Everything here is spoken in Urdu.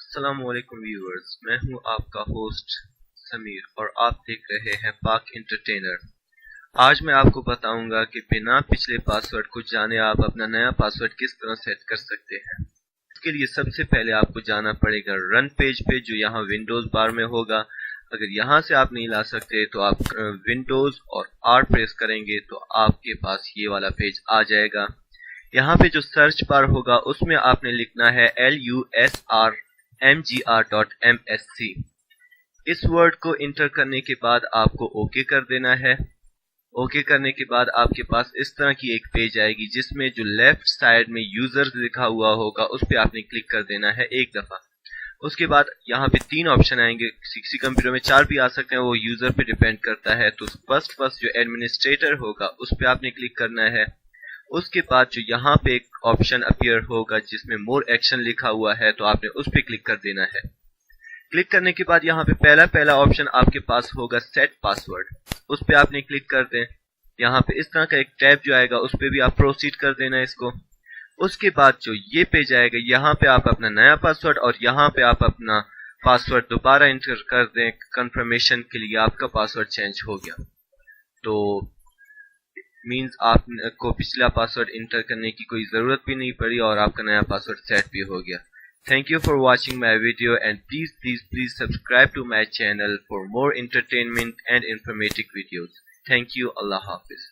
السلام علیکم ویورز، میں ہوں آپ کا ہوسٹ سمیر اور آپ دیکھ رہے ہیں پاک انٹرٹینر۔ آج میں آپ کو بتاؤں گا کہ بنا پچھلے پاسورڈ کو جانے آپ اپنا نیا پاسورڈ کس طرح سیٹ کر سکتے ہیں۔ اس کے لیے سب سے پہلے آپ کو جانا پڑے گا رن پیج پہ، جو یہاں ونڈوز بار میں ہوگا۔ اگر یہاں سے آپ نہیں لا سکتے تو آپ ونڈوز اور آر پریس کریں گے تو آپ کے پاس یہ والا پیج آ جائے گا۔ یہاں پہ جو سرچ بار ہوگا اس میں آپ نے لکھنا ہے LUSRMGR.MSC۔ اس ورڈ کو انٹر کرنے کے بعد آپ کو اوکے کر دینا ہے۔ اوکے کرنے کے بعد آپ کے پاس اس طرح کی ایک پیج آئے گی جس میں جو لیفٹ سائڈ میں یوزر لکھا ہوا ہوگا اس پہ آپ نے کلک کر دینا ہے ایک دفعہ۔ اس کے بعد یہاں پہ 3 آپشن آئیں گے، کسی کمپیوٹر میں 4 بھی آ سکتے ہیں، وہ یوزر پہ ڈیپینڈ کرتا ہے۔ تو فرسٹ جو ایڈمنسٹریٹر ہوگا اس پہ آپ نے کلک کرنا ہے۔ اس کے بعد جو یہاں پہ ایک آپشن اپیئر ہوگا جس میں مور ایکشن لکھا ہوا ہے، تو آپ نے اس پہ کلک کر دینا ہے۔ کلک کرنے کے بعد یہاں پہ پہلا آپشن آپ کے پاس ہوگا سیٹ پاسورڈ، اس پہ آپ نے کلک کر دیں۔ یہاں پہ اس طرح کا ایک ٹیب جو آئے گا اس پہ بھی آپ پروسیڈ کر دینا اس کو۔ اس کے بعد جو یہ پیج آئے گا یہاں پہ آپ اپنا نیا پاسورڈ اور یہاں پہ آپ اپنا پاسورڈ دوبارہ انٹر کر دیں کنفرمیشن کے لیے آپ کا پاسورڈ چینج ہو گیا۔ تو مینز آپ کو پچھلا پاسورڈ انٹر کرنے کی کوئی ضرورت بھی نہیں پڑی اور آپ کا نیا پاسورڈ سیٹ بھی ہو گیا۔ Thank you for watching my video and please subscribe to my channel for more entertainment and informative videos. Thank you. Allah Hafiz.